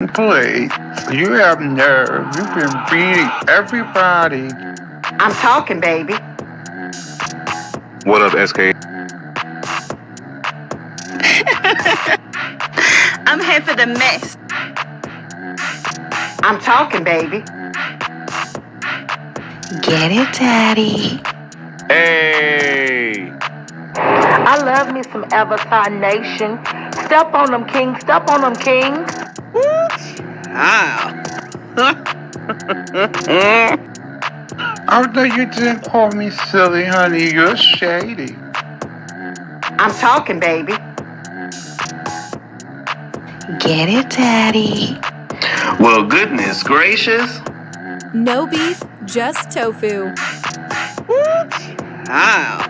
Please, you have nerve. You've been beating everybody. I'm talking, baby. What up, SK? I'm here for the mess. I'm talking, baby. Get it, Daddy. Hey! I love me some Avatar Nation. Step on them, King. Step on them, King. Ah! Although you didn't call me silly, honey, you're shady. I'm talking, baby. Get it, Daddy. Well, goodness gracious. No beef, just tofu. Ah!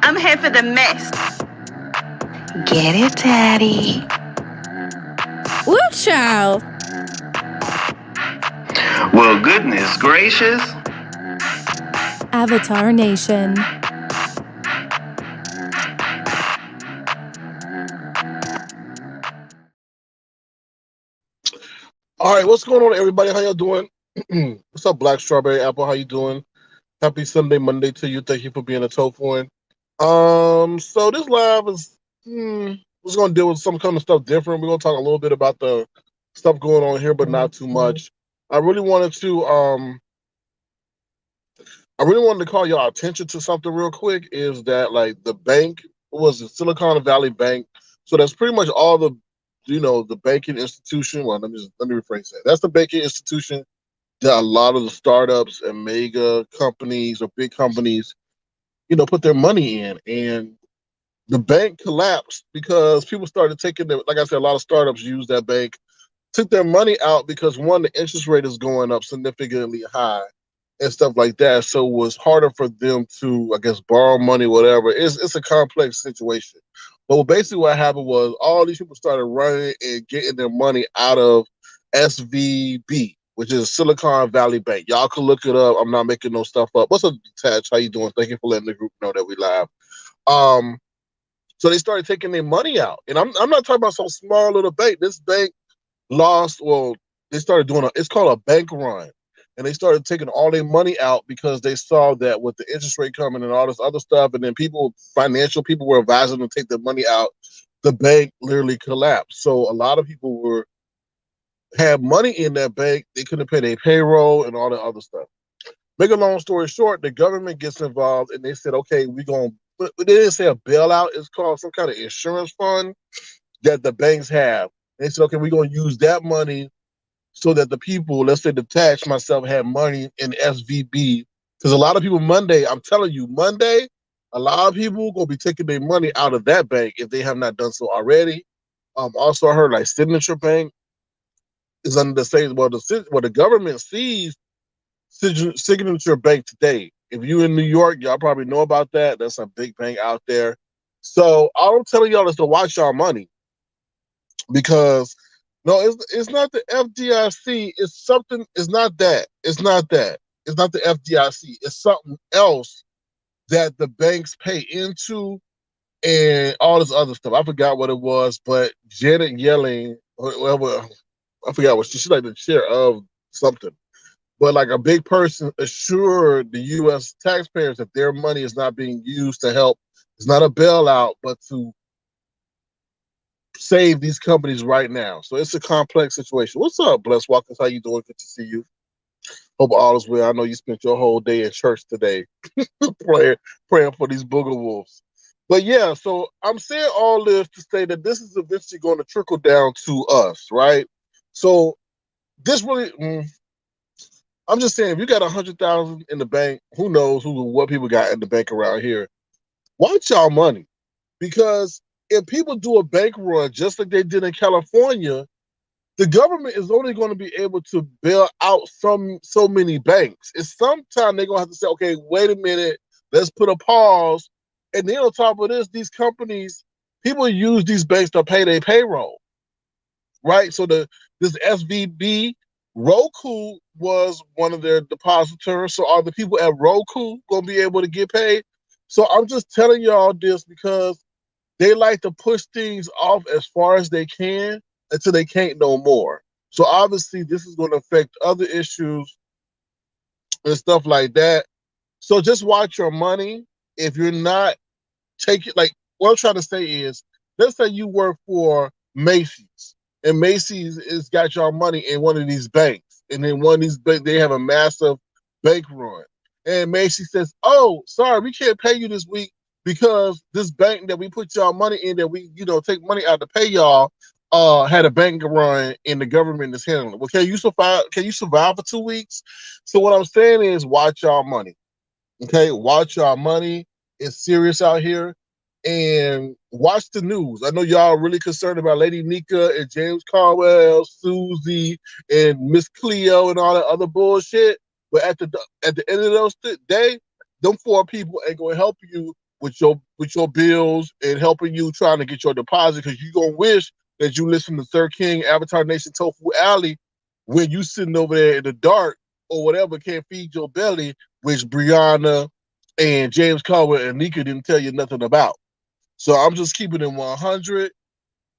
I'm here for the mess. Get it, Daddy. Woo, child. Well, goodness gracious. Avatar Nation. All right, what's going on, everybody? How y'all doing? What's up, Black Strawberry Apple? How you doing? Happy Sunday, Monday to you. Thank you for being a tofuin. So this live is we're gonna deal with some kind of stuff different. We're gonna talk a little bit about the stuff going on here, but not too much. I really wanted to call your attention to something real quick. Is that like the bank was the Silicon Valley Bank? So that's pretty much all the banking institution. Well, let me rephrase that. That's the banking institution that a lot of the startups and mega companies or big companies, put their money in. And the bank collapsed because people started taking their, like I said, a lot of startups use that bank, took their money out because one, the interest rate is going up significantly high and stuff like that. So it was harder for them to, I guess, borrow money, whatever. It's a complex situation. But basically what happened was all these people started running and getting their money out of SVB, which is Silicon Valley Bank. Y'all can look it up. I'm not making no stuff up. What's up, Tatch? How you doing? Thank you for letting the group know that we live. So they started taking their money out. And I'm not talking about some small little bank. This bank lost, well, they started doing it's called a bank run. And they started taking all their money out because they saw that with the interest rate coming and all this other stuff, and then financial people were advising them to take their money out, the bank literally collapsed. So a lot of people had money in that bank. They couldn't pay their payroll and all the other stuff. Make a long story short, the government gets involved and they said, okay, but they didn't say a bailout. It's called some kind of insurance fund that the banks have. They said, okay, we're going to use that money so that the people, let's say the tax myself, had money in SVB. Because a lot of people I'm telling you, Monday, a lot of people going to be taking their money out of that bank if they have not done so already. Also, I heard like Signature Bank is under the same, the government sees Signature Bank today. If you in New York, y'all probably know about that. That's a big bank out there. So all I'm telling y'all is to watch y'all money, because no, it's not the FDIC. It's something. It's not that. It's not that. It's not the FDIC. It's something else that the banks pay into and all this other stuff. I forgot what it was, but Janet Yellen, whoever, I forgot what she's like the chair of something. But like a big person assured the U.S. taxpayers that their money is not being used to help. It's not a bailout, but to save these companies right now. So it's a complex situation. What's up, Bless Watkins? How you doing? Good to see you. Hope all is well. I know you spent your whole day in church today praying for these booger wolves. But yeah, so I'm saying all this to say that this is eventually going to trickle down to us, right? So this really, I'm just saying, if you got 100,000 in the bank, who knows what people got in the bank around here? Watch y'all money, because if people do a bank run just like they did in California, the government is only going to be able to bail out so many banks. It's sometime they're going to have to say, okay, wait a minute, let's put a pause. And then on top of this, these companies, people use these banks to pay their payroll, right? So this SVB Roku was one of their depositors. So are the people at Roku gonna be able to get paid? So I'm just telling y'all this because they like to push things off as far as they can until they can't no more. So obviously this is going to affect other issues and stuff like that. So just watch your money. If you're not taking, like, what I'm trying to say is, let's say you work for Macy's, and Macy's has got your money in one of these banks, and then one of these banks, they have a massive bank run, and Macy's says, "Oh, sorry, we can't pay you this week because this bank that we put y'all money in, that we, take money out to pay y'all, had a bank run, and the government is handling it. Well, can you survive? Can you survive for 2 weeks?" So what I'm saying is, watch y'all money. Okay, watch y'all money. It's serious out here. And watch the news. I know y'all are really concerned about Lady Nika and James Carwell, Susie, and Miss Cleo and all that other bullshit. But at the end of those day, them 4 people ain't gonna help you with your bills and helping you trying to get your deposit, because you gonna wish that you listen to Sir King, Avatar Nation, Tofu Alley, when you sitting over there in the dark or whatever, can't feed your belly, which Brianna and James Caldwell and Nika didn't tell you nothing about. So I'm just keeping it 100.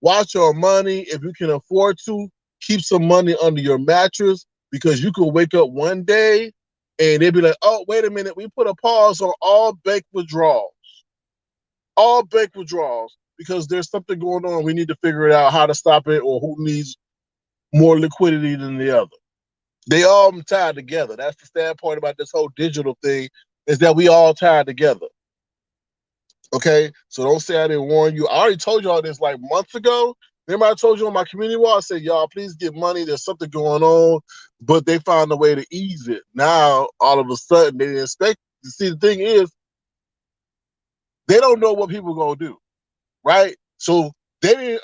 Watch your money. If you can afford to, keep some money under your mattress, because you can wake up one day and they'll be like, "Oh, wait a minute, we put a pause on all bank withdrawals." All bank withdrawals, because there's something going on. We need to figure it out how to stop it, or who needs more liquidity than the other. They all tied together. That's the sad part about this whole digital thing, is that we all tied together. Okay, so don't say I didn't warn you. I already told y'all this like months ago. Remember I told you on my community wall, I said, y'all, please get money. There's something going on. But they found a way to ease it. Now, all of a sudden, they didn't expect. See, the thing is, they don't know what people are going to do, right? So they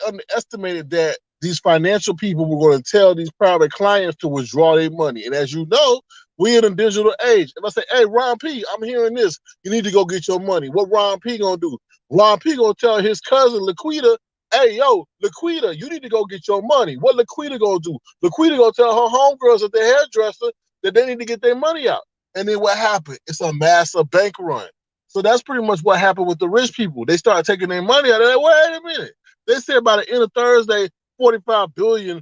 underestimated that these financial people were going to tell these private clients to withdraw their money. And as you know, we in a digital age. If I say, "Hey, Ron P, I'm hearing this. You need to go get your money." What Ron P gonna do? Ron P gonna tell his cousin Laquita, "Hey, yo, Laquita, you need to go get your money." What Laquita gonna do? Laquita gonna tell her homegirls at the hairdresser that they need to get their money out. And then what happened? It's a massive bank run. So that's pretty much what happened with the rich people. They started taking their money out. They're like, wait a minute. They said by the end of Thursday, 45 billion,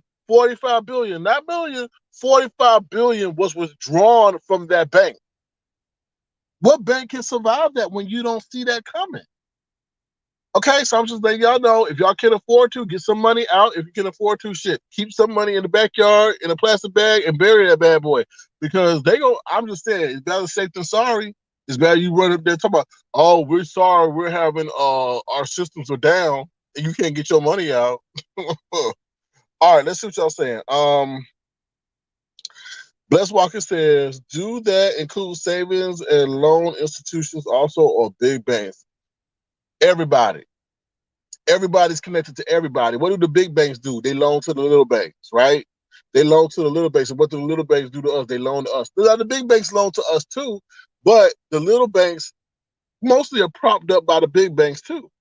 not million, 45 billion was withdrawn from that bank. What bank can survive that when you don't see that coming? Okay, so I'm just letting y'all know, if y'all can afford to, get some money out. If you can afford to, shit, keep some money in the backyard in a plastic bag and bury that bad boy. Because I'm just saying, it's better safe than sorry. It's better you run up there talking about, "Oh, we're sorry, we're having our systems are down and you can't get your money out." All right, let's see what y'all saying. Bless Walker says, "Do that include savings and loan institutions also, or big banks?" Everybody. Everybody's connected to everybody. What do the big banks do? They loan to the little banks, right? They loan to the little banks. And what do the little banks do to us? They loan to us. Now, the big banks loan to us too, but the little banks mostly are propped up by the big banks too,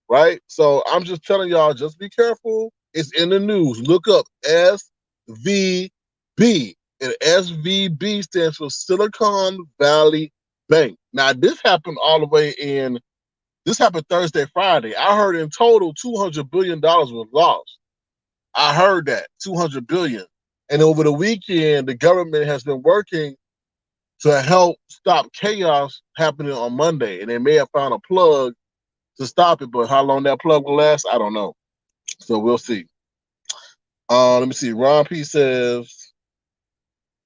right? So I'm just telling y'all, just be careful. It's in the news. Look up SVB. And SVB stands for Silicon Valley Bank. Now, this happened all the way in, this happened Thursday, Friday. I heard in total $200 billion was lost. I heard that, $200 billion. And over the weekend, the government has been working to help stop chaos happening on Monday. And they may have found a plug to stop it, but how long that plug will last, I don't know. So we'll see. Let me see. Ron P says,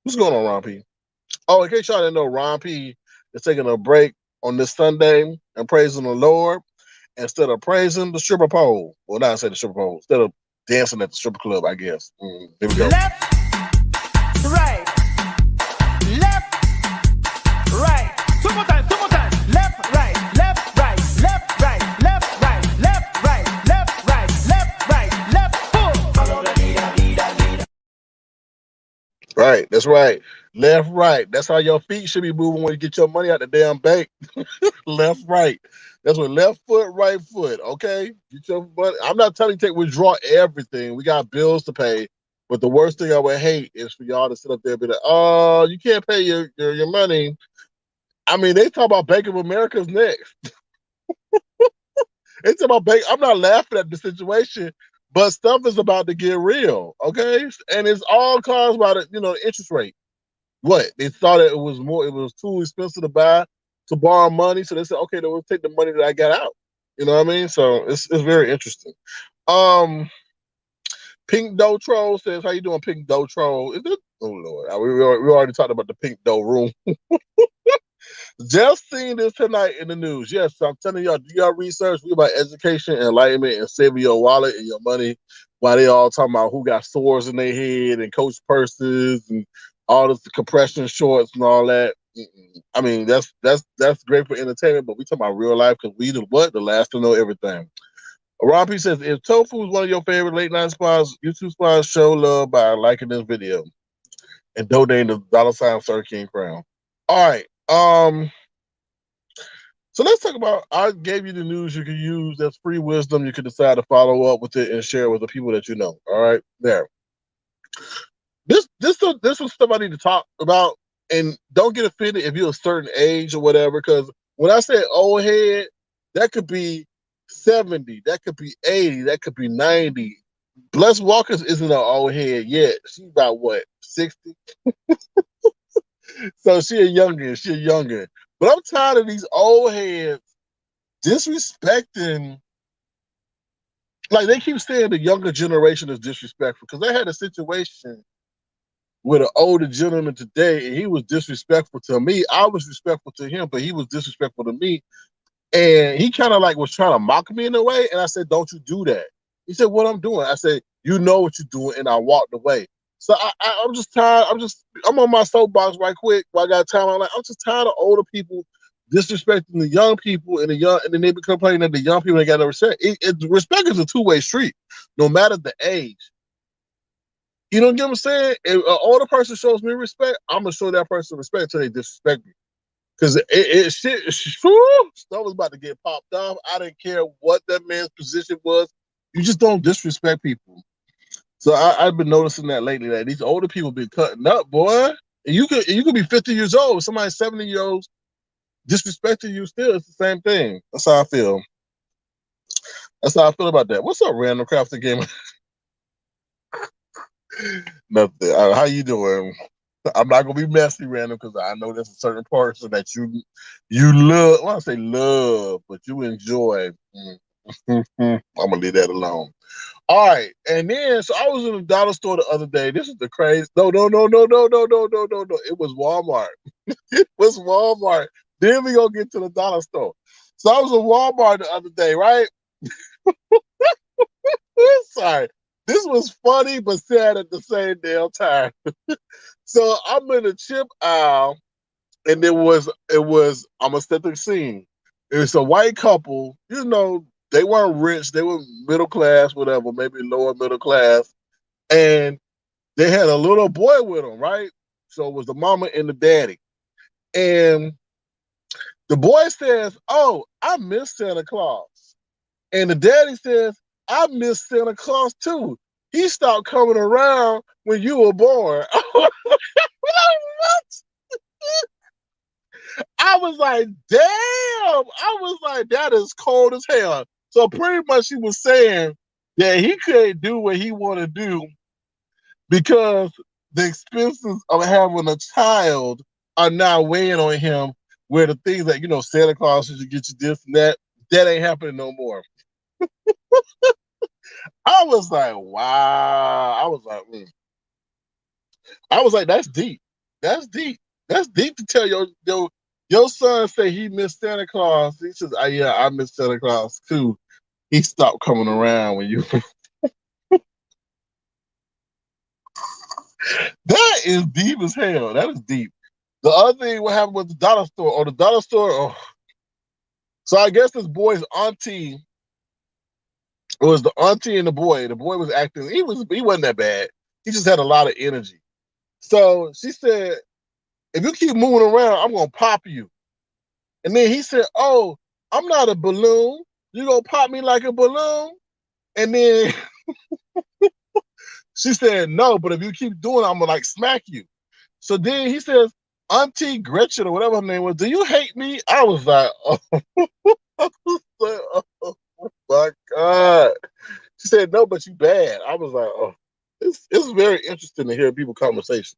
what's going on, Ron P? Oh, in case y'all didn't know, Ron P is taking a break on this Sunday and praising the Lord instead of praising the stripper pole. Well, not say the stripper pole, instead of dancing at the stripper club, I guess. Here we go. Left, right, left, right. Two more times, two more times. Left, right, left, right, left, right, left, right, left, right, left, right, left, right, left, full. Follow the leader. Right, that's right. Left, right. That's how your feet should be moving when you get your money out the damn bank. Left, right. That's what, left foot, right foot. Okay, get your money. I'm not telling you to withdraw everything. We got bills to pay, But the worst thing I would hate is for y'all to sit up there and be like, "Oh, you can't pay your money." I mean, they talk about Bank of America's next. They talk about bank. I'm not laughing at the situation, but stuff is about to get real, okay? And it's all caused by the interest rate. What they thought it was too expensive to borrow money, so they said, okay, then we'll take the money that I got out. You know what I mean? So it's very interesting. Pink Dough Troll says, "How you doing, Pink Dough Troll?" Is it? Oh Lord, we already talked about the Pink Dough room. Just seen this tonight in the news. Yes, I'm telling y'all, do y'all research. We about education, enlightenment, and saving your wallet and your money. While they all talking about who got swords in their head and coach purses and all this compression shorts and all that. I mean, that's great for entertainment, but we talking about real life because we the last to know everything. Rob P says, if tofu is one of your favorite late night spots, YouTube spots, show love by liking this video and donating the $ Sir King Crown. All right. So let's talk about, I gave you the news you can use. That's free wisdom. You can decide to follow up with it and share it with the people that you know. All right. There. This was stuff I need to talk about, and don't get offended if you're a certain age or whatever, because when I say old head, that could be 70, that could be 80, that could be 90. Bless Walkers isn't an old head yet. She's about what, 60? So she a younger. But I'm tired of these old heads disrespecting. Like, they keep saying the younger generation is disrespectful, because they had a situation with an older gentleman today, and he was disrespectful to me. I was respectful to him, but he was disrespectful to me. And he kind of like was trying to mock me in a way. And I said, don't you do that. He said, what I'm doing? I said, you know what you're doing. And I walked away. So I'm just tired. I'm on my soapbox right quick while I got time. I'm just tired of older people disrespecting the young people, and then they be complaining that the young people ain't got no respect. Respect is a two-way street, no matter the age. You know what I'm saying? If an older person shows me respect, I'm gonna show that person respect until they disrespect me. Because stuff was about to get popped off. I didn't care what that man's position was. You just don't disrespect people. So I've been noticing that lately, that these older people been cutting up, boy. And you could be 50 years old. Somebody 70 years old disrespecting you still. It's the same thing. That's how I feel. That's how I feel about that. What's up, Random Crafter Gamer? Nothing. How you doing? I'm not gonna be messy, Random, because I know there's a certain person that you love. Well, I say love, but you enjoy. I'm gonna leave that alone. All right, and then so I was in the dollar store the other day. This is the crazy. No. It was Walmart. It was Walmart. Then we gonna get to the dollar store. So I was in Walmart the other day, right? Sorry. This was funny but sad at the same damn time. So I'm in the chip aisle, and it was I'm gonna set the scene. It was a white couple, they weren't rich, they were middle class, whatever, maybe lower middle class, and they had a little boy with them, right? So it was the mama and the daddy. And the boy says, "Oh, I miss Santa Claus." And the daddy says, "I miss Santa Claus too. He stopped coming around when you were born." What? I was like, damn. I was like, that is cold as hell. So pretty much he was saying that he couldn't do what he want to do because the expenses of having a child are now weighing on him, where the things that, Santa Claus should get you this and that ain't happening no more. I was like, wow. I was like, that's deep. That's deep. That's deep to tell your son say he missed Santa Claus. He says, yeah, I miss Santa Claus too. He stopped coming around when you. That is deep as hell. That is deep. The other thing, what happened with the dollar store? Or the dollar store. Oh. So I guess this boy's auntie. It was the auntie and the boy. The boy was acting. He wasn't that bad. He just had a lot of energy. So she said, "If you keep moving around, I'm gonna pop you." And then he said, "Oh, I'm not a balloon. You gonna pop me like a balloon?" And then She said, no, but if you keep doing it, I'm gonna like smack you. So then he says, Auntie Gretchen or whatever her name was, do you hate me? I was like, oh, I was like, oh my God. She said, no, but you bad. I was like, oh, it's very interesting to hear people conversation.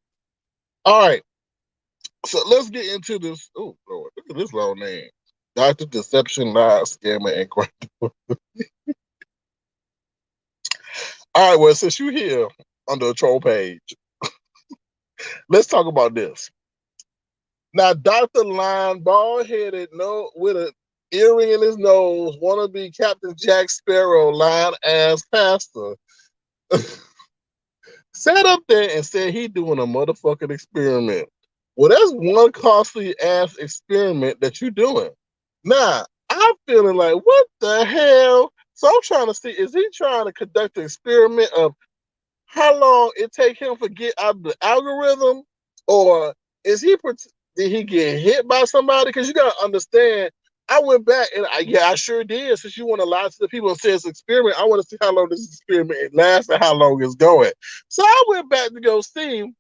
All right. So let's get into this. Oh, Lord, look at this long name. Dr. Deception, Lies, Scammer, and Crime. All right, well, since you're here on the troll page, let's talk about this. Now, Dr. Line, bald-headed, no, with an earring in his nose, wanna be Captain Jack Sparrow, line-ass pastor, sat up there and said he doing a motherfucking experiment. Well, that's one costly-ass experiment that you're doing. Now, I'm feeling like, what the hell? So I'm trying to see, is he trying to conduct an experiment of how long it take him to get out of the algorithm, or is did he get hit by somebody? Because you gotta understand, I went back and I sure did. Since you want to lie to the people and say it's an experiment, I want to see how long this experiment lasts and how long it's going. So I went back to go see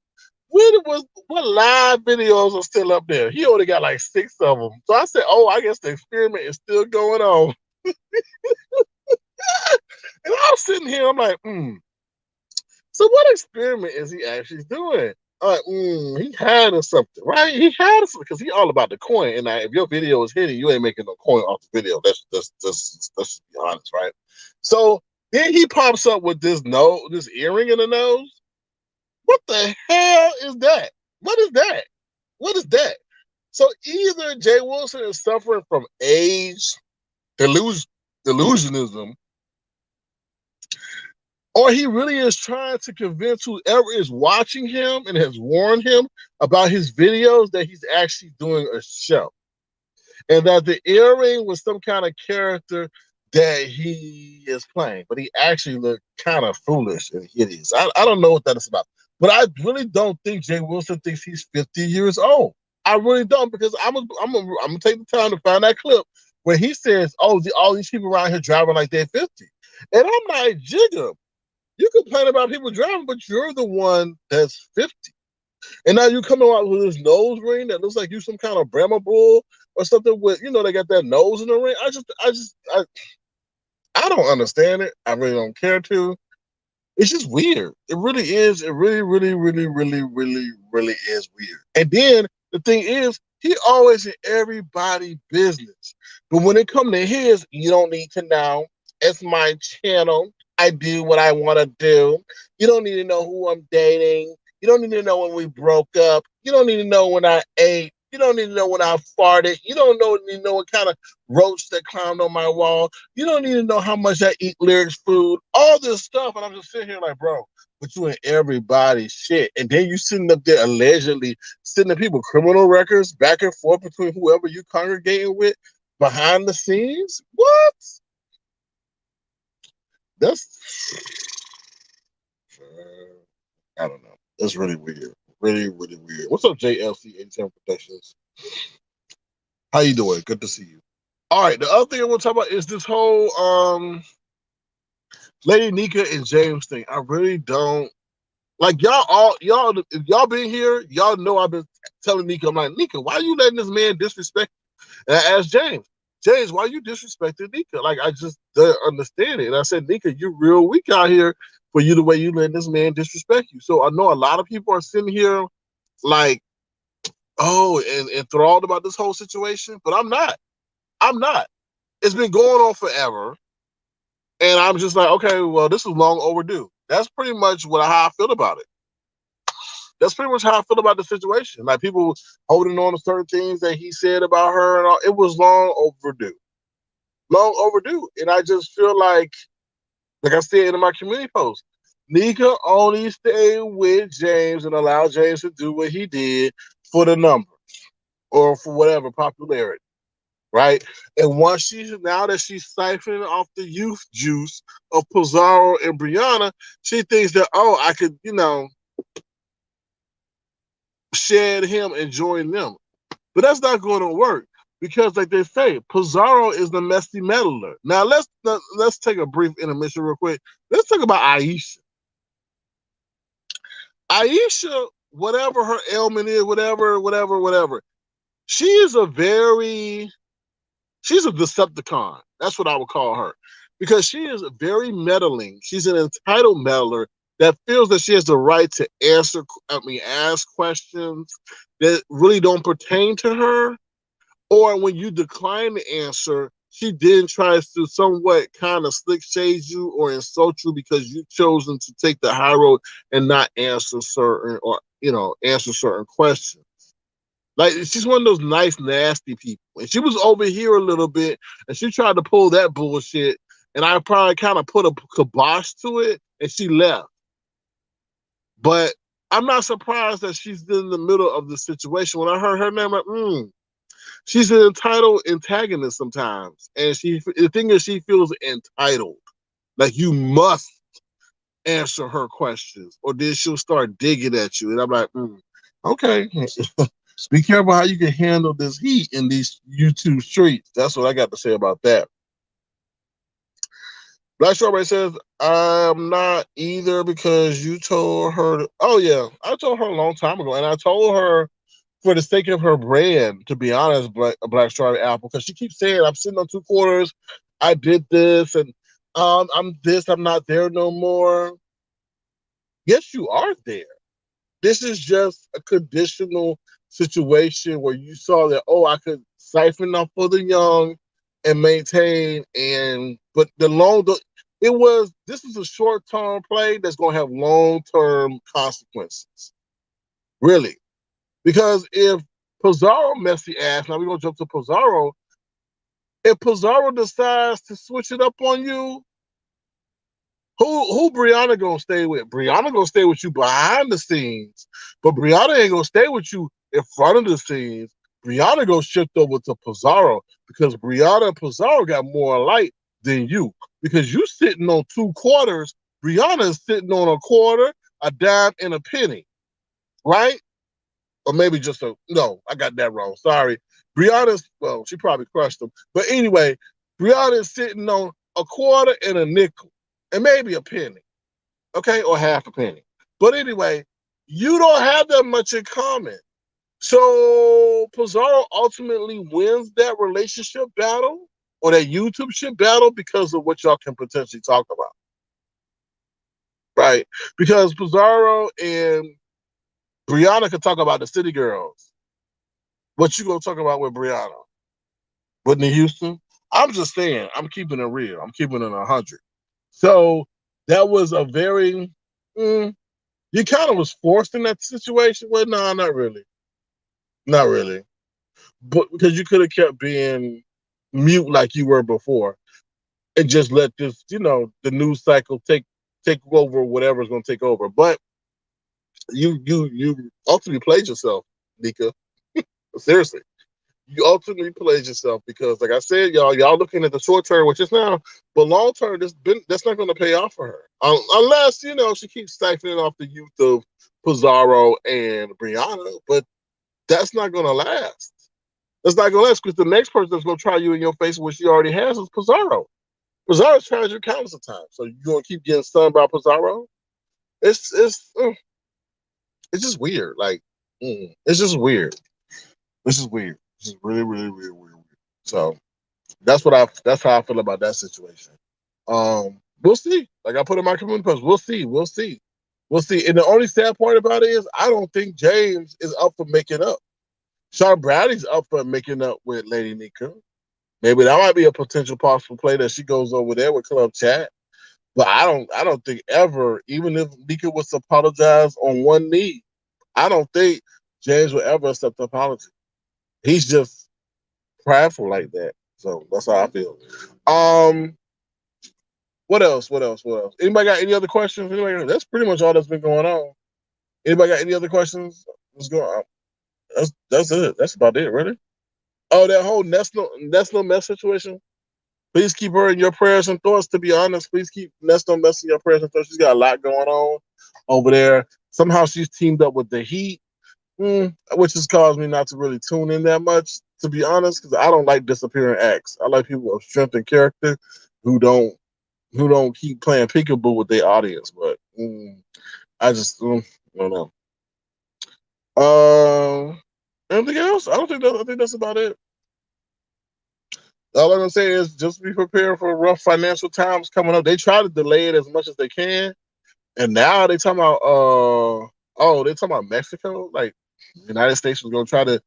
what live videos are still up there. He only got like 6 of them. So I said, oh, I guess the experiment is still going on. And I'm sitting here, I'm like, So what experiment is he actually doing? He had or something, right? He had something because he all about the coin. And if your video is hitting, you ain't making no coin off the video. Let's be honest, right? So then he pops up with this earring in the nose. What the hell is that? What is that? What is that? So either Jay Wilson is suffering from age, delusionism, or he really is trying to convince whoever is watching him and has warned him about his videos that he's actually doing a show. And that the earring was some kind of character that he is playing. But he actually looked kind of foolish and hideous. I don't know what that is about. But I really don't think Jay Wilson thinks he's 50 years old. I really don't, because I'm gonna take the time to find that clip where he says, oh, all these people around here driving like they're 50. And I'm like, Jigga, you complain about people driving, but you're the one that's 50. And now you coming out with this nose ring that looks like you some kind of Brahma bull or something with, they got that nose in the ring. I don't understand it. I really don't care to. It's just weird. It really is. It really, really, really, really, really, really is weird. And then the thing is, he always in everybody's business. But when it comes to his, you don't need to know. It's my channel. I do what I want to do. You don't need to know who I'm dating. You don't need to know when we broke up. You don't need to know when I ate. You don't need to know when I farted. You don't need to know what kind of roach that climbed on my wall. You don't need to know how much I eat lyrics food. All this stuff. And I'm just sitting here like, bro, but you in everybody's shit. And then you sitting up there allegedly sending people criminal records back and forth between whoever you congregating with behind the scenes. What? That's, I don't know. That's really weird. Really, really weird. What's up, JLC 87 Productions? How you doing? Good to see you. All right, the other thing I want to talk about is this whole Lady Nika and James thing. I really don't like y'all. If y'all been here, y'all know I've been telling Nika. I'm like, Nika, why are you letting this man disrespect you? And I asked James, why you disrespecting Nika? Like, I just don't understand it. And I said, Nika, you're real weak out here for you the way you letting this man disrespect you. So I know a lot of people are sitting here like, oh, and enthralled about this whole situation, but I'm not. It's been going on forever. And I'm just like, okay, well, this is long overdue. That's pretty much how I feel about it. That's pretty much how I feel about the situation. Like, people holding on to certain things that he said about her and all. It was long overdue. Long overdue. And I just feel like I said in my community post, Nika only stayed with James and allowed James to do what he did for the numbers or for whatever popularity, right? And now that she's siphoning off the youth juice of Pizarro and Brianna, she thinks that, oh, I could, shed him and join them. But that's not going to work because, like they say, Pizarro is the messy meddler. Now, let's take a brief intermission real quick. Let's talk about Aisha. Aisha, whatever her ailment is, whatever. She's a Decepticon. That's what I would call her. Because she is very meddling. She's an entitled meddler that feels that she has the right to ask questions that really don't pertain to her. Or when you decline the answer, she then tries to somewhat kind of slick shade you or insult you because you've chosen to take the high road and not answer certain questions. Like, she's one of those nice, nasty people. And she was over here a little bit, and she tried to pull that bullshit, and I probably kind of put a kibosh to it, and she left. But I'm not surprised that she's in the middle of the situation. When I heard her name, I'm like, she's an entitled antagonist sometimes. And the thing is, she feels entitled. Like, you must answer her questions, or then she'll start digging at you. And I'm like, okay. Be careful how you can handle this heat in these YouTube streets. That's what I got to say about that. Black Strawberry says, I'm not either because you told her. Oh, yeah. I told her a long time ago. And I told her for the sake of her brand, to be honest, Black Strawberry Apple, because she keeps saying, I'm sitting on 2 quarters. I did this, and I'm this. I'm not there no more. Yes, you are there. This is just a conditional situation where you saw that, I could siphon off for the young and maintain, but this is a short-term play that's going to have long-term consequences. Really. Because if Pizarro messy ass, now we're going to jump to Pizarro, if Pizarro decides to switch it up on you, who Brianna gonna stay with? Brianna gonna stay with you behind the scenes, but Brianna ain't gonna stay with you in front of the scenes. Brianna gonna shift over to Pizarro because Brianna and Pizarro got more light than you. Because you sitting on 2 quarters, Brianna is sitting on a quarter, a dime, and a penny, right? Or maybe no, I got that wrong. Sorry. She probably crushed them. But anyway, Brianna is sitting on a quarter and a nickel. And maybe a penny, okay, or half a penny. But anyway, you don't have that much in common. So Pizarro ultimately wins that relationship battle or that YouTube shit battle because of what y'all can potentially talk about, right? Because Pizarro and Brianna can talk about the City Girls. What you gonna talk about with Brianna? Whitney Houston? I'm just saying, I'm keeping it real. I'm keeping it 100. So that was a very, you kind of was forced in that situation. Well, no, not really. Not really. But because you could have kept being mute like you were before and just let this, the news cycle take over whatever's going to take over. But you ultimately played yourself, Nika. Seriously. You ultimately played yourself because, like I said, y'all looking at the short term, which is now, but long term, that's not going to pay off for her unless she keeps siphoning off the youth of Pizarro and Brianna. But that's not going to last. That's not going to last because the next person that's going to try you in your face, which she already has, is Pizarro. Pizarro's tried you countless of times, so you're going to keep getting stung by Pizarro. It's just weird. Like, it's just weird. This is weird. This is really, really, really weird. So that's how I feel about that situation. We'll see. Like I put in my community post, we'll see. And the only sad part about it is I don't think James is up for making up. Sean Bradley's up for making up with Lady Nika. Maybe that might be a potential possible play that she goes over there with Club Chat. But I don't think ever, even if Nika was to apologize on one knee, I don't think James will ever accept the apology. He's just prideful like that. So that's how I feel. What else? Anybody got any other questions? That's pretty much all that's been going on. Anybody got any other questions? What's going on? That's it. That's about it, really. Oh, that whole Nesno mess situation. Please keep her in your prayers and thoughts. To be honest, please keep Nesno Mess in your prayers and thoughts. She's got a lot going on over there. Somehow she's teamed up with the Heat. Which has caused me not to really tune in that much, to be honest, because I don't like disappearing acts. I like people of strength and character who don't keep playing peekaboo with their audience. But I just I don't know. Anything else? I think that's about it. All I'm gonna say is just be prepared for rough financial times coming up. They try to delay it as much as they can, and now they talking about they talking about Mexico. Like the United States was gonna try to,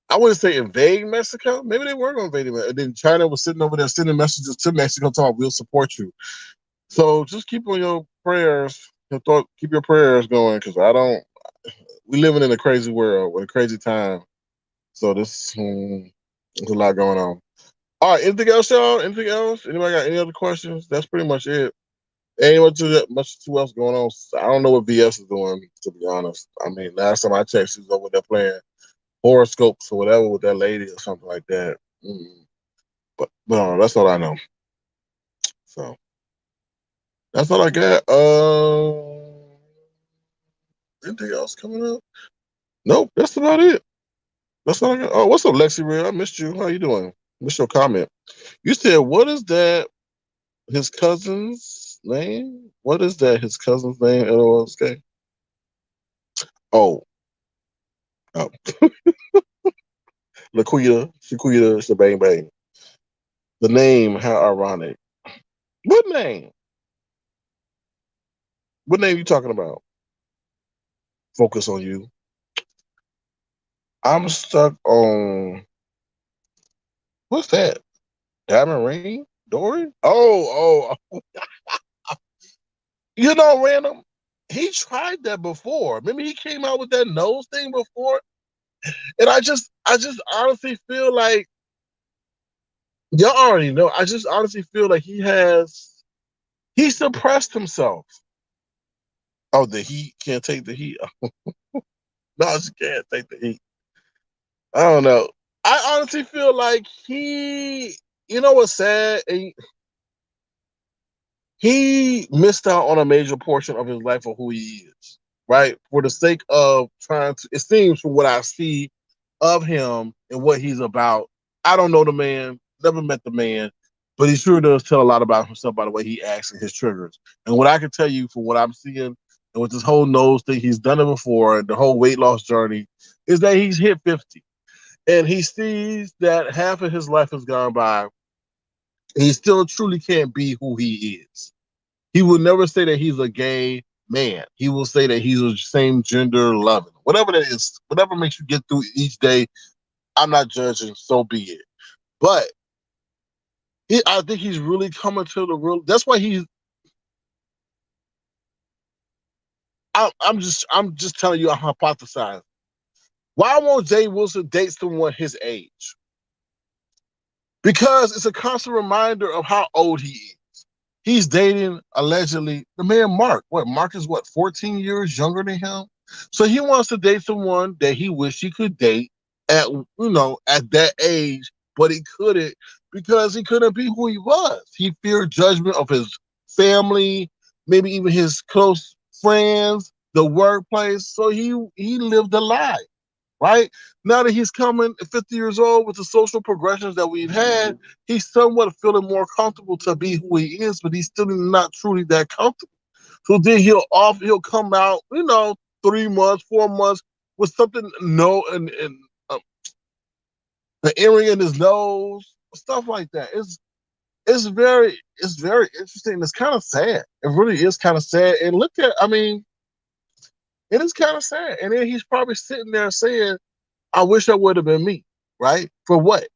I wouldn't say invade Mexico. Maybe they were gonna invade it, and then China was sitting over there sending messages to Mexico talking, we'll support you. So just keep on your prayers, keep your prayers going, because I don't. We living in a crazy world with a crazy time. So there's a lot going on. All right, anything else, y'all? Anything else? Anybody got any other questions? That's pretty much it. Ain't much too else going on. I don't know what VS is doing, to be honest. I mean, last time I checked, she was over there playing horoscopes or whatever with that lady or something like that. But no, that's all I know. So that's all I got. Anything else coming up? Nope, that's about it. That's all I got. Oh, what's up, Lexi Real? I missed you. How you doing? Missed your comment. You said, what is that? His cousin's name? What is that? His cousin's name? LOSK? Oh, oh. Laquita, Shaquita, Shabang Bang. The name, how ironic. What name? What name you talking about? Focus on you. I'm stuck on, what's that? Diamond Ring? Dory? Oh. You know, random. He tried that before. Remember, he came out with that nose thing before, and I just honestly feel like y'all already know. I just honestly feel like he suppressed himself. Oh, the heat can't take the heat. No, she can't take the heat. I don't know. I honestly feel like you know what's sad? He missed out on a major portion of his life of who he is, right? For the sake of trying to, it seems from what I see of him and what he's about. I don't know the man, never met the man, but he sure does tell a lot about himself by the way he acts and his triggers. And what I can tell you from what I'm seeing and with this whole nose thing, he's done it before, the whole weight loss journey, is that he's hit 50. And he sees that half of his life has gone by. He still truly can't be who he is. He will never say that he's a gay man. He will say that he's a same gender loving. Whatever that is, whatever makes you get through each day, I'm not judging, so be it. But I think he's really coming to the real. That's why I'm just telling you, I'm hypothesizing. Why won't Jay Wilson date someone his age? Because it's a constant reminder of how old he is. He's dating, allegedly, the man Mark. Mark is 14 years younger than him? So he wants to date someone that he wished he could date at that age, but he couldn't because he couldn't be who he was. He feared judgment of his family, maybe even his close friends, the workplace. So he lived a lie. Right? Now that he's coming 50 years old with the social progressions that we've had, he's somewhat feeling more comfortable to be who he is, but he's still not truly that comfortable. So then he'll come out, 3 months, 4 months with something and the earring in his nose, stuff like that. It's very interesting. It's kind of sad. It really is kind of sad. And it is kind of sad. And then he's probably sitting there saying, I wish that would have been me, right? For what?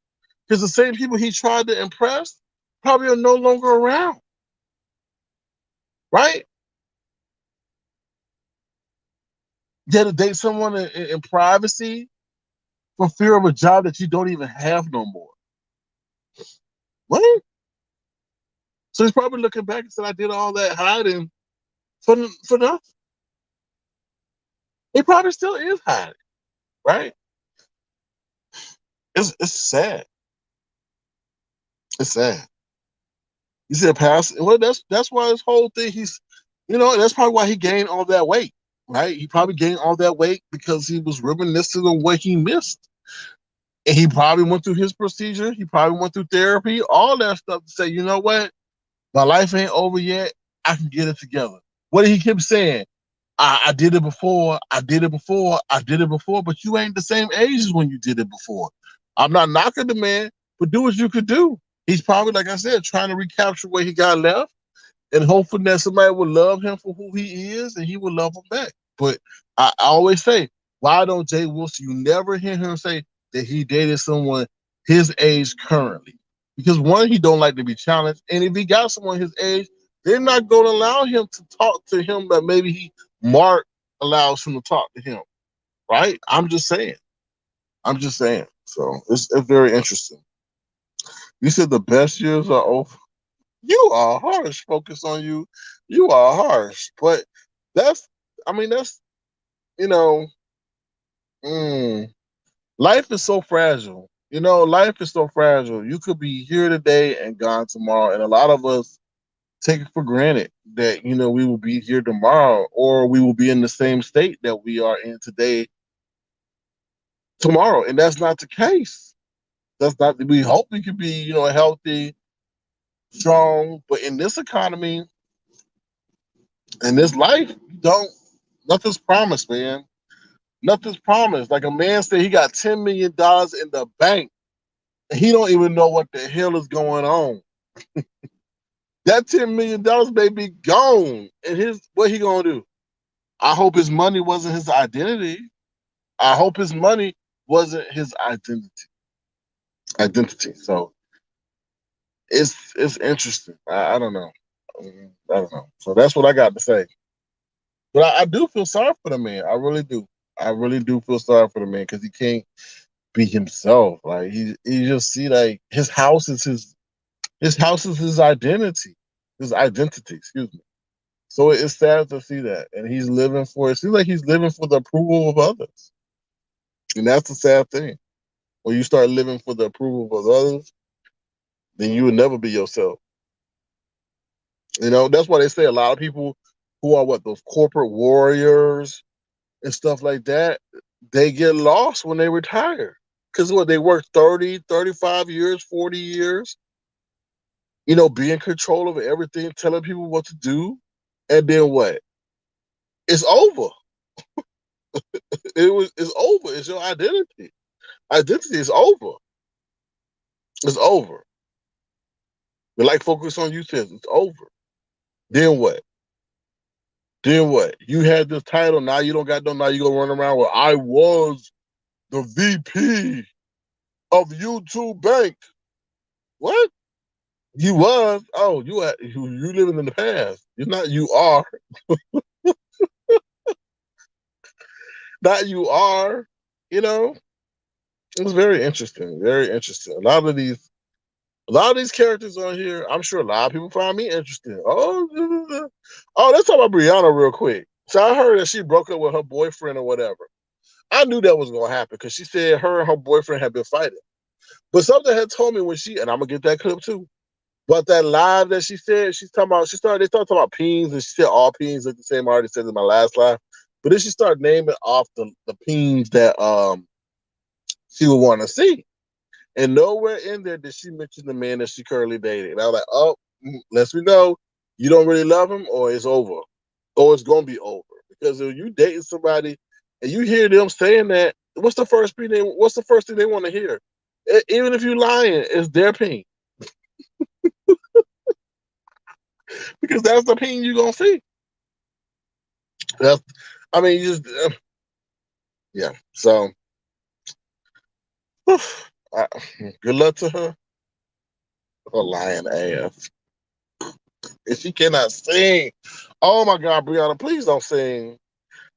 Because the same people he tried to impress probably are no longer around, right? You had to date someone in privacy for fear of a job that you don't even have no more. What? So he's probably looking back and said, I did all that hiding for nothing. He probably still is hiding, right? It's sad. It's sad. He said pass. Well, that's why this whole thing. That's probably why he gained all that weight, right? He probably gained all that weight because he was reminiscing on what he missed, and he probably went through his procedure. He probably went through therapy, all that stuff to say, you know what, my life ain't over yet. I can get it together. What did he keep saying? I did it before. I did it before. I did it before. But you ain't the same age as when you did it before. I'm not knocking the man, but do what you could do. He's probably, like I said, trying to recapture what he got left, and hoping that somebody will love him for who he is, and he will love him back. But I always say, why don't Jay Wilson? You never hear him say that he dated someone his age currently, because one, he don't like to be challenged, and if he got someone his age, they're not going to allow him to talk to him that maybe Mark allows him to talk to him, right? I'm just saying. I'm just saying. So it's very interesting. You said the best years are over. You are harsh. Focus on you. You are harsh. But that's, I mean, that's, you know, mm, life is so fragile. Life is so fragile. You could be here today and gone tomorrow. And a lot of us take it for granted that, we will be here tomorrow, or we will be in the same state that we are in today tomorrow. And that's not the case. That's not, we hope we could be, healthy, strong. But in this economy, in this life, nothing's promised, man. Nothing's promised. Like a man said, he got $10 million in the bank, and he don't even know what the hell is going on. That $10 million may be gone, and what he gonna do? I hope his money wasn't his identity. I hope his money wasn't his identity. So it's interesting. I don't know. I don't know. So that's what I got to say. But I do feel sorry for the man. I really do. I really do feel sorry for the man, because he can't be himself. Like he just see, like, his house is his identity. His identity, excuse me. So it's sad to see that. And it seems like he's living for the approval of others. And that's the sad thing. When you start living for the approval of others, then you will never be yourself. That's why they say a lot of people who are those corporate warriors and stuff like that, they get lost when they retire. Because they work 30, 35 years, 40 years, be in control of everything, telling people what to do. And then what? It's over. It's over. It's your identity. Identity is over. It's over. But like Focus on You says, it's over. Then what? Then what? You had this title, now you don't got no, now you gonna run around with, I was the VP of YouTube Bank. What? You was? Oh, you living in the past. You're not, you are. Not you are. It's very interesting. Very interesting. A lot of these characters on here, I'm sure a lot of people find me interesting. Oh, let's talk about Brianna real quick. So I heard that she broke up with her boyfriend or whatever. I knew that was gonna happen, because she said her and her boyfriend had been fighting. But something had told me and I'm gonna get that clip too. But that live that she said, they started talking about peens, and she said all peens look the same. I already said in my last live. But then she started naming off the peens that she would want to see. And nowhere in there did she mention the man that she currently dated. And I was like, oh, lets me know you don't really love him, or it's over. Or it's gonna be over. Because if you dating somebody and you hear them saying that, what's the first thing they want to hear? Even if you're lying, it's their pain. Because that's the pain you're gonna see. You just yeah. So good luck to her. A lying ass. If she cannot sing, oh my God, Brianna, please don't sing.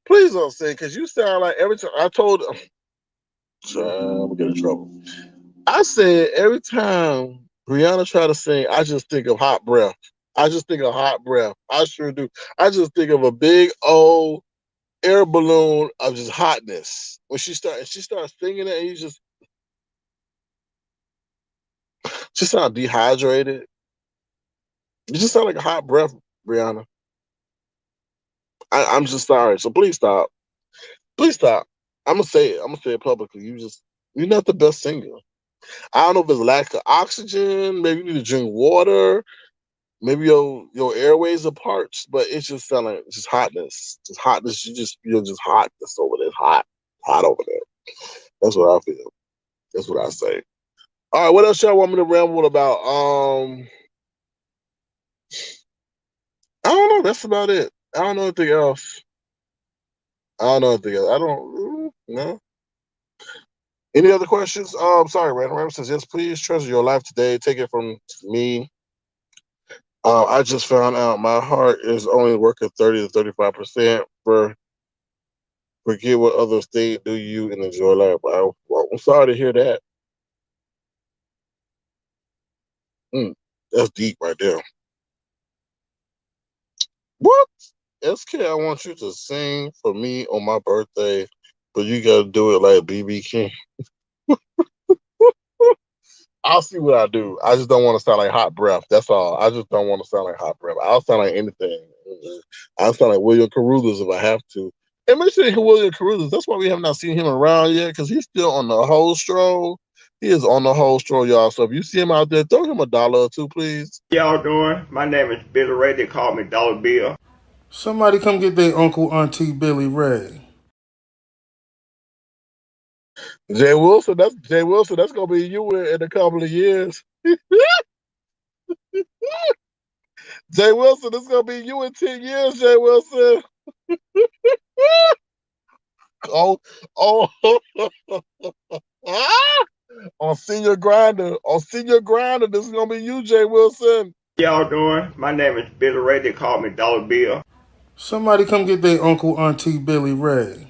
Please don't sing, because you sound like every time I'm gonna get in trouble. I said every time Brianna try to sing, I just think of hot breath. I just think of hot breath. I sure do. I just think of a big old air balloon of just hotness. When she starts singing it, and she sound dehydrated. You just sound like a hot breath, Brianna. I'm just sorry. So please stop. Please stop. I'm gonna say it. I'm gonna say it publicly. You're not the best singer. I don't know if it's lack of oxygen. Maybe you need to drink water. Maybe your airways are parched, but it's just sounding just hotness, just hotness. You just feel just hotness over there, hot over there. That's what I feel. That's what I say. All right, what else y'all want me to ramble about? I don't know. That's about it. I don't know anything else. I don't know anything else. I don't no. Any other questions? Sorry, Random Ram says yes. Please treasure your life today. Take it from me. I just found out my heart is only working 30 to 35%. Forget what others think. Do you and enjoy life? Well, I'm sorry to hear that. That's deep right there. What? SK, I want you to sing for me on my birthday, but you gotta do it like BB King. I'll see what I do. I just don't want to sound like hot breath. That's all. I just don't want to sound like hot breath. I'll sound like anything. I'll sound like William Carruthers if I have to. And mentioning William Carruthers, that's why we have not seen him around yet, because he's still on the whole stroll. He is on the whole stroll, y'all. So if you see him out there, throw him $1 or two, please. Y'all doing? My name is Billy Ray. They call me Dollar Bill. Somebody come get their Uncle Auntie Billy Ray. Jay Wilson, that's Jay Wilson. That's gonna be you in a couple of years. Jay Wilson, this is gonna be you in 10 years, Jay Wilson. Oh, oh, on senior grinder, this is gonna be you, Jay Wilson. Y'all doing? My name is Billy Ray. They call me Dollar Bill. Somebody come get their Uncle Auntie Billy Ray.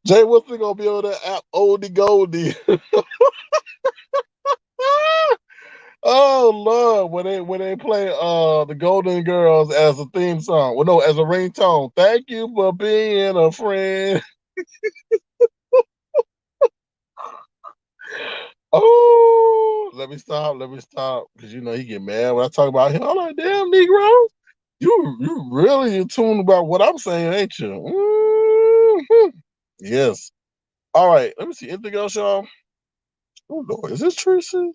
Jay Wilson gonna be on that app Oldie Goldie. Oh Lord, when they play the Golden Girls as a theme song. Well, no, as a ringtone. Thank you for being a friend. Oh, let me stop, because he get mad when I talk about him. I'm like, damn, Negro, you really in tune about what I'm saying, ain't you? Yes. All right, let me see. Anything else, y'all? Oh Lord, is this Tracy?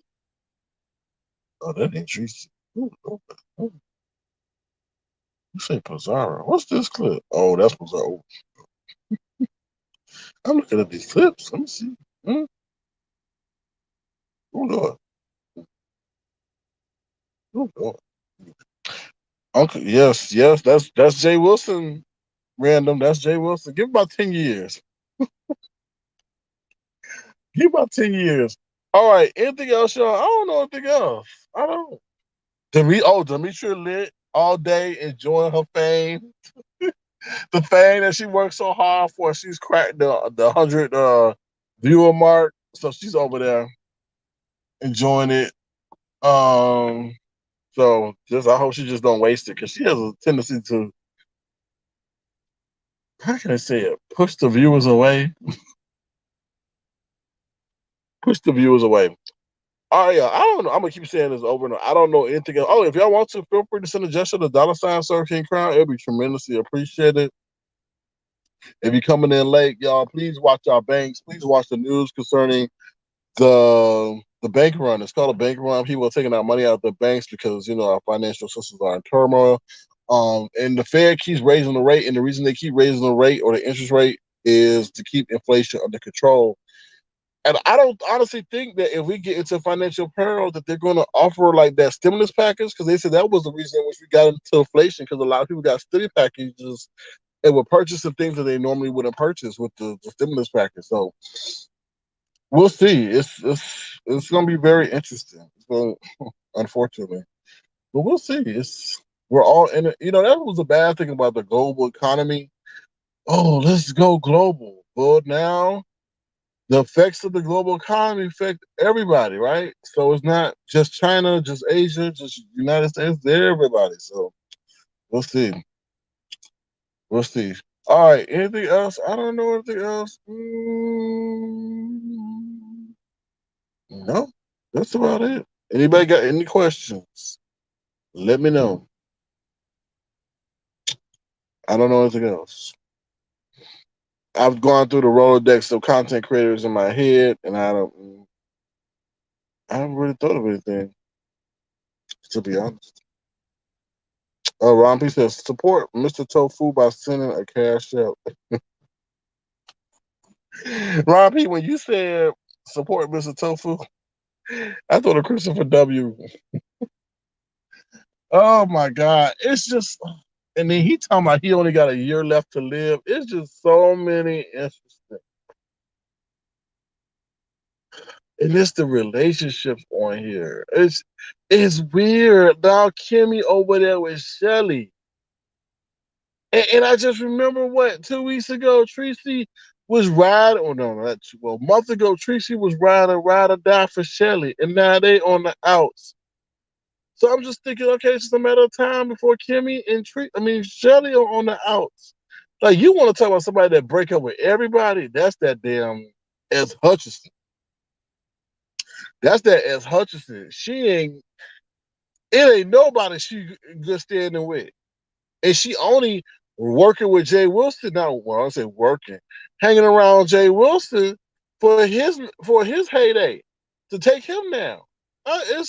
Oh, that ain't Tracy. Oh, Lord. Oh, you say Pizarro. What's this clip? Oh, that's Pizarro. I'm looking at these clips. Let me see. Oh Lord. Oh Lord. Uncle, yes, that's Jay Wilson. Random. That's Jay Wilson. Give about 10 years. Give about 10 years. All right. Anything else, y'all? I don't know anything else. I don't. Demetria lit all day enjoying her fame. The fame that she worked so hard for. She's cracked the 100 viewer mark. So she's over there enjoying it. So I hope she just don't waste it, because she has a tendency to, how can I say it? Push the viewers away. Push the viewers away. All right, I don't know. I'm gonna keep saying this over and over. I don't know anything else. Oh, if y'all want to, feel free to send a gesture to $ Sir King Crown. It'll be tremendously appreciated. If you're coming in late, y'all, please watch our banks. Please watch the news concerning the bank run. It's called a bank run. People are taking out money out of the banks because our financial systems are in turmoil. And the Fed keeps raising the rate, and the reason they keep raising the rate or the interest rate is to keep inflation under control. And I don't honestly think that if we get into financial peril that they're going to offer like that stimulus package, because they said that was the reason in which we got into inflation, because a lot of people got stimulus packages and were purchasing things that they normally wouldn't purchase with the stimulus package. So we'll see. It's going to be very interesting. Unfortunately, but we'll see. We're all in it. That was a bad thing about the global economy. Oh, let's go global. But now the effects of the global economy affect everybody, right? So it's not just China, just Asia, just United States, they're everybody. So we'll see. We'll see. All right. Anything else? I don't know anything else. No, that's about it. Anybody got any questions? Let me know. I don't know anything else. I've gone through the Rolodex of content creators in my head, and I haven't really thought of anything. To be honest. Ron P says support Mr. Tofu by sending a cash out. Ron P, when you said support Mr. Tofu, I thought of Christopher W. Oh my God. It's just, and then he talking about he only got a year left to live. It's just so many interesting. And it's the relationships on here. It's weird. Now Kimmy over there with Shelly. And I just remember what 2 weeks ago Tracy was riding. Oh no, not well. A month ago Tracy was riding ride or die for Shelly, and now they on the outs. So I'm just thinking, okay, it's just a matter of time before Kimmy and Shelly are on the outs. Like you want to talk about somebody that break up with everybody? That's that damn S. Hutchinson. That's that S. Hutchinson. It ain't nobody she good standing with. And she only working with Jay Wilson now. Well, I say working, hanging around Jay Wilson for his heyday to take him down. It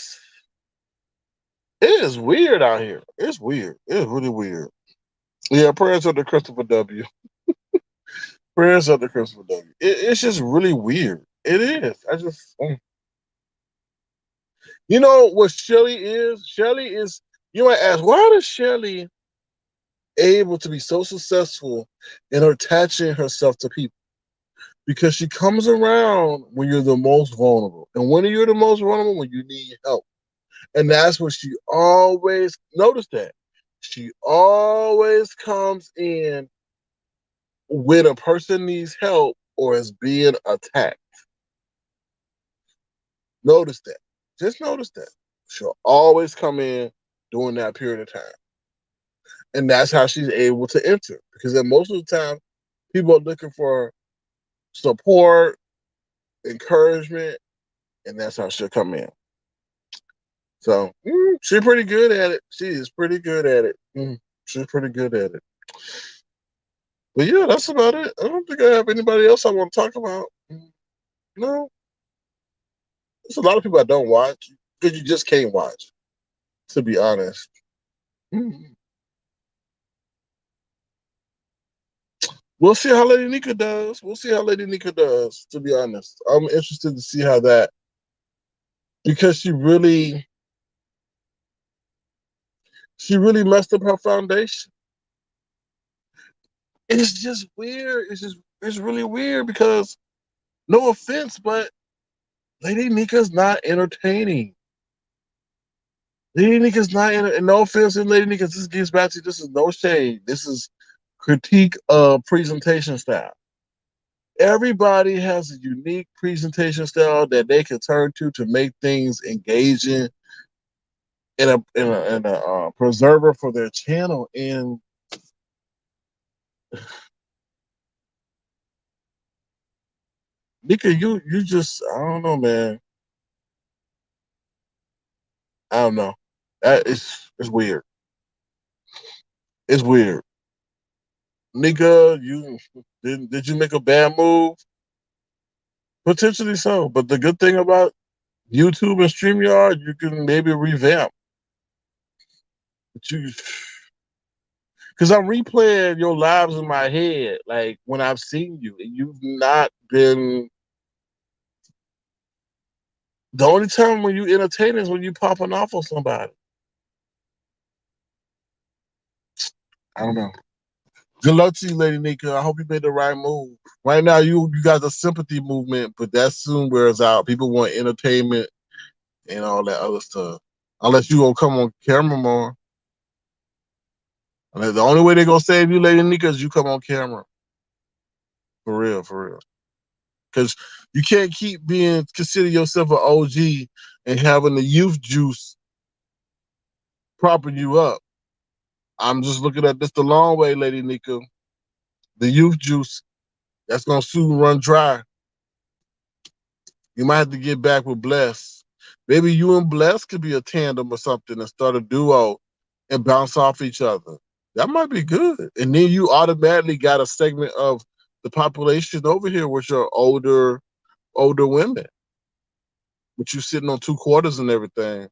is weird out here. It's weird. It's really weird. Yeah, prayers up to Christopher W. Prayers up to Christopher W. It's just really weird. It is. You know what Shelly is? Shelly is. You might ask, why is Shelly able to be so successful in attaching herself to people? Because she comes around when you're the most vulnerable. And when you're the most vulnerable, when you need help. And that's what she always, notice that. She always comes in when a person needs help or is being attacked. Notice that. Just notice that. She'll always come in during that period of time. And that's how she's able to enter. Because then most of the time, people are looking for support, encouragement, and that's how she'll come in. So she's pretty good at it. She is pretty good at it. She's pretty good at it. But yeah, that's about it. I don't think I have anybody else I want to talk about. No. There's a lot of people I don't watch because you just can't watch, to be honest. We'll see how Lady Nika does. To be honest. I'm interested to see how that, because she really messed up her foundation. It's just weird. It's really weird because, no offense, but Lady Nika's not entertaining. Lady Nika's not, and no offense to Lady Nika, this gets back to, this is no shade. This is critique of presentation style. Everybody has a unique presentation style that they can turn to make things engaging and a preserver for their channel. And Nika, you just, I don't know, man. I don't know. It's weird. It's weird. Nika, did you make a bad move? Potentially so. But the good thing about YouTube and StreamYard, you can maybe revamp. Because I'm replaying your lives in my head, like when I've seen you, and you've not been. The only time when you entertain is when you popping off on somebody. I don't know. Good luck to you, Lady Nika. I hope you made the right move. Right now, you got the sympathy movement, but that soon wears out. People want entertainment and all that other stuff. Unless you gonna come on camera more. And the only way they're gonna save you, Lady Nika, is you come on camera. For real, for real. Because you can't keep consider yourself an OG and having the youth juice propping you up. I'm just looking at this the long way, Lady Nika. The youth juice, that's gonna soon run dry. You might have to get back with Bless. Maybe you and Bless could be a tandem or something and start a duo and bounce off each other. That might be good. And then you automatically got a segment of the population over here, which are older women. But you sitting on 2 quarters and everything.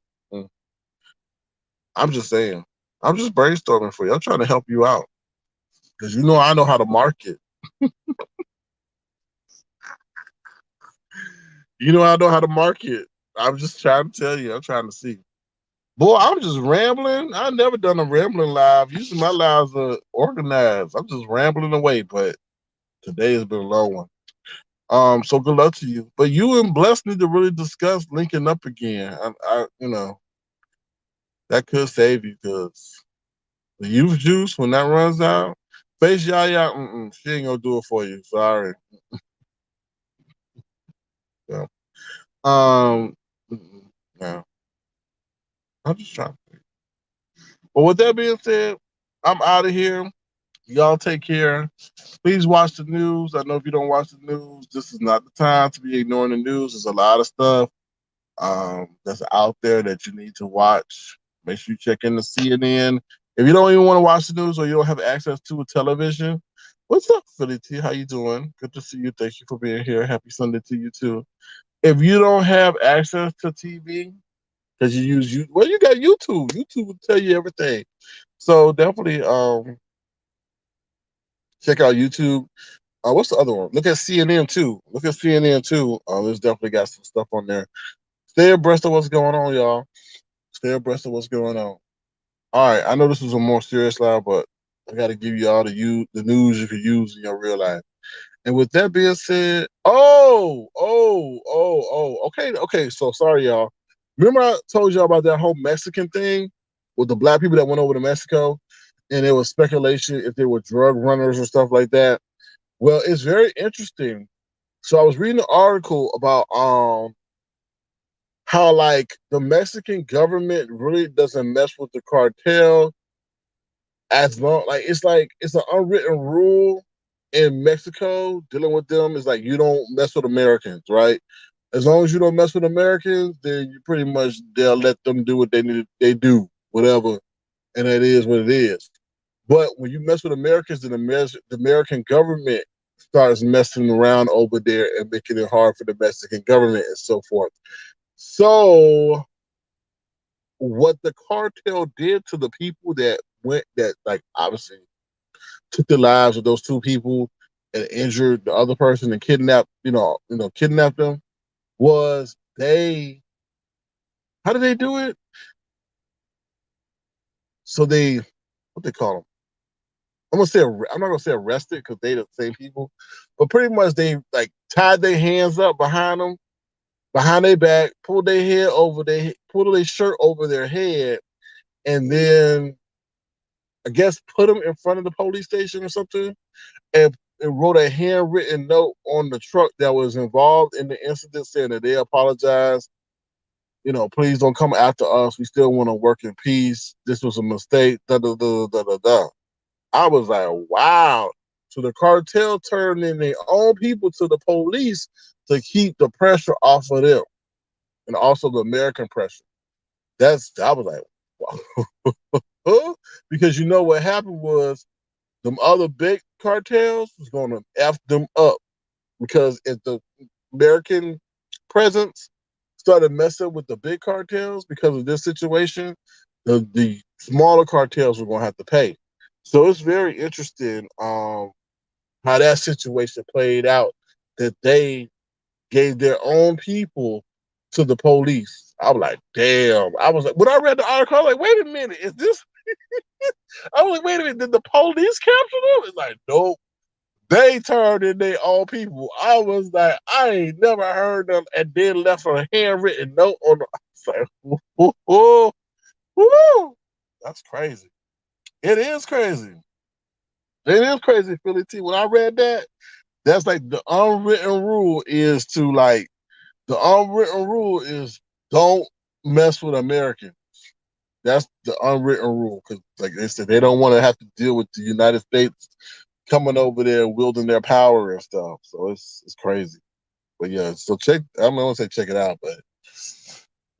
I'm just saying. I'm just brainstorming for you. I'm trying to help you out because you know I know how to market. You know I know how to market. I'm just trying to tell you. I'm trying to see. Boy, I'm just rambling. I've never done a rambling live. Usually my lives are organized. I'm just rambling away, but today has been a long one. So good luck to you. But you and Bless need to really discuss linking up again. That could save you because the youth juice when that runs out, face Yaya, she ain't gonna do it for you. Sorry. Yeah. Um, no, I'm just trying. But with that being said, I'm out of here. Y'all take care. Please watch the news. I know if you don't watch the news, this is not the time to be ignoring the news. There's a lot of stuff that's out there that you need to watch. Make sure you check in the CNN. If you don't even want to watch the news or you don't have access to a television, what's up, Philly T? How you doing? Good to see you. Thank you for being here. Happy Sunday to you too. If you don't have access to TV because you use you got YouTube. YouTube will tell you everything. So definitely check out YouTube. What's the other one? Look at CNN too. Look at CNN too. There's definitely got some stuff on there. Stay abreast of what's going on, y'all. Stay abreast of what's going on. All right, I know this was a more serious live, but I got to give you all the news you could use in your real life. And with that being said, okay. So sorry, y'all. Remember I told y'all about that whole Mexican thing with the black people that went over to Mexico, and there was speculation if they were drug runners or stuff like that. Well, it's very interesting. So I was reading an article about how like the Mexican government really doesn't mess with the cartel as long like it's an unwritten rule in Mexico dealing with them is like you don't mess with Americans, right? As long as you don't mess with Americans, then you pretty much they'll let them do what they do, whatever, and that is what it is. But when you mess with Americans, then the American government starts messing around over there and making it hard for the Mexican government and so forth. So what the cartel did to the people that like obviously took the lives of those two people and injured the other person and kidnapped them was they how did they do it? So they what they call them? I'm not gonna say arrested because they the same people, but pretty much they like tied their hands up behind them, behind their back, pulled their shirt over their head, and then I guess put them in front of the police station or something, and wrote a handwritten note on the truck that was involved in the incident saying that they apologize. Please don't come after us. We still want to work in peace. This was a mistake. Da da da da da da. I was like, wow. So the cartel turned in their own people to the police to keep the pressure off of them, and also the American pressure. I was like, wow. Because you know what happened was them other big cartels was going to F them up because if the American presence started messing with the big cartels because of this situation, the smaller cartels were going to have to pay. So it's very interesting how that situation played out, that they gave their own people to the police. I was like, damn. I was like, when I read the article, I was like, wait a minute, is this? I was like, wait a minute, did the police capture them? It's like, nope. They turned in their own people. I was like, I ain't never heard them, and then left a handwritten note on the. I was like, whoa, whoa. That's crazy. It is crazy. It is crazy, Philly T. When I read that, that's like the unwritten rule is don't mess with Americans. That's the unwritten rule because, like they said, they don't want to have to deal with the United States coming over there wielding their power and stuff. So it's crazy. But yeah, so I'm gonna say check it out, but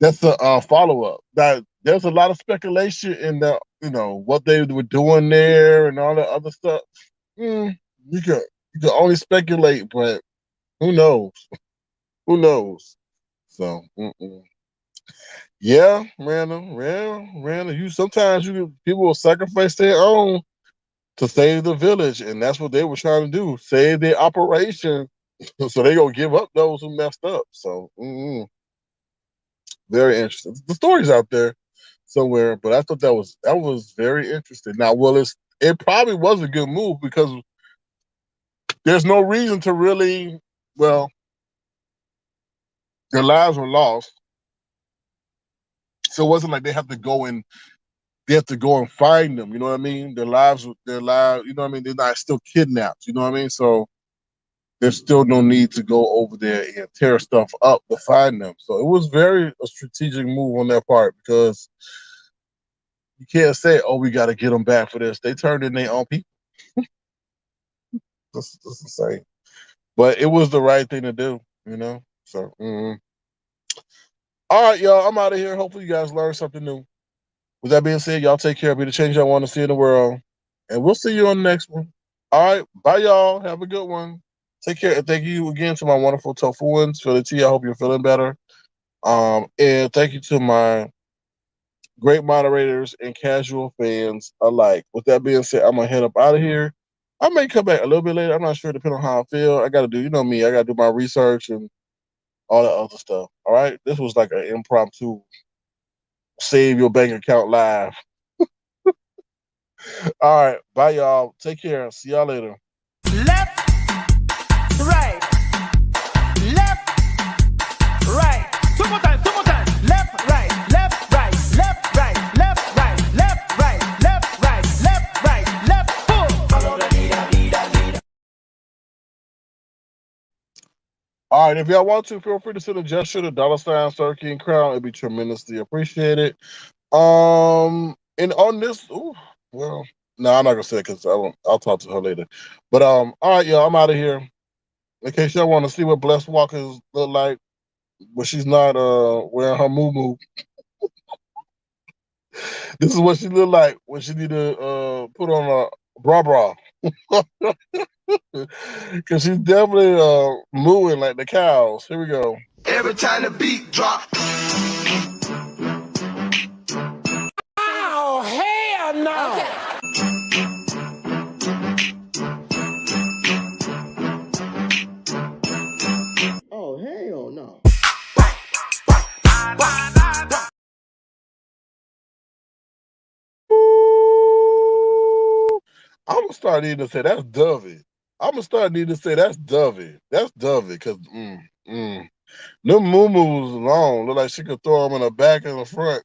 that's the follow up. That there's a lot of speculation in the what they were doing there and all that other stuff. You can only speculate, but who knows? Who knows? So Yeah, random. People will sacrifice their own to save the village, and that's what they were trying to do, save their operation. So they gonna give up those who messed up. So very interesting. The story's out there somewhere, but I thought that was very interesting. Now, it probably was a good move because there's no reason to really, well, their lives were lost, so it wasn't like they have to go and find them. You know what I mean? Their lives. You know what I mean? They're not still kidnapped. You know what I mean? So there's still no need to go over there and tear stuff up to find them. So it was very a strategic move on their part because you can't say, "Oh, we got to get them back for this." They turned in their own people. That's insane. But it was the right thing to do. You know. So. All right, y'all. I'm out of here. Hopefully, you guys learned something new. With that being said, y'all take care. Be the change y'all want to see in the world. And we'll see you on the next one. All right. Bye, y'all. Have a good one. Take care. And thank you again to my wonderful Tofuans. Philly T, I hope you're feeling better. And thank you to my great moderators and casual fans alike. With that being said, I'm going to head up out of here. I may come back a little bit later. I'm not sure, depending on how I feel. I got to do, you know me, I got to do my research and all that other stuff. All right. This was like an impromptu save your bank account live. All right. Bye, y'all. Take care. See y'all later. Left, right, left, right. Two more times, two more times. Left, right, left, right, left, right, left, right, left, right, left, right, left, right, left, full. Follow the leader, leader, leader. All right. If y'all want to, feel free to send a gesture to $ Sir King Crown. It'd be tremendously appreciated. And on this, well, no, I'm not gonna say it because I'll talk to her later. But all right, y'all, I'm out of here. In case y'all want to see what Blessed Walkers look like when she's not wearing her moo. This is what she look like when she need to put on a bra. Cause she's definitely mooing like the cows. Here we go. Every time the beat drop. Oh, hell no! Okay. Oh, hell no. I'm gonna start needing to say that's Dovey. I'm gonna start needing to say that's Dovey. That's Dovey, cause them moo-moos long. Look like she could throw them in the back and the front.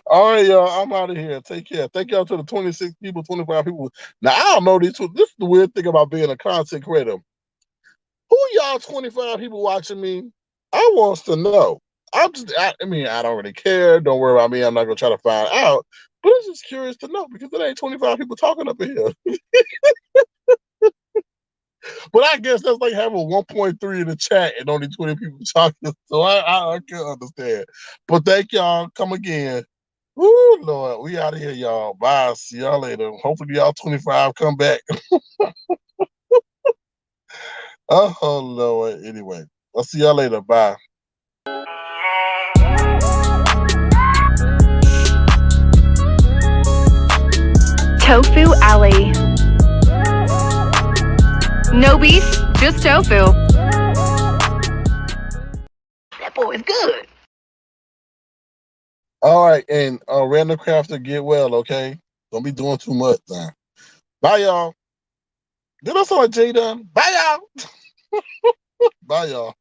All right, y'all. I'm out of here. Take care. Thank y'all to the 26 people, 25 people. Now I don't know these two. This is the weird thing about being a content creator. Who y'all 25 people watching me? I wants to know. I mean, I don't really care. Don't worry about me. I'm not gonna try to find out. But I'm just curious to know because there ain't 25 people talking up in here. But I guess that's like having 1.3 in the chat and only 20 people talking. So I can understand. But thank y'all. Come again. Woo, Lord. We out of here, y'all. Bye. See y'all later. Hopefully y'all 25 come back. Oh, Lord. Anyway, I'll see y'all later. Bye. Tofu Alley. No beef, just tofu. That boy is good. All right. And Random Crafter, get well, okay? Don't be doing too much now. Bye, y'all. Did I sound like J Dunn? Bye, y'all. Bye, y'all.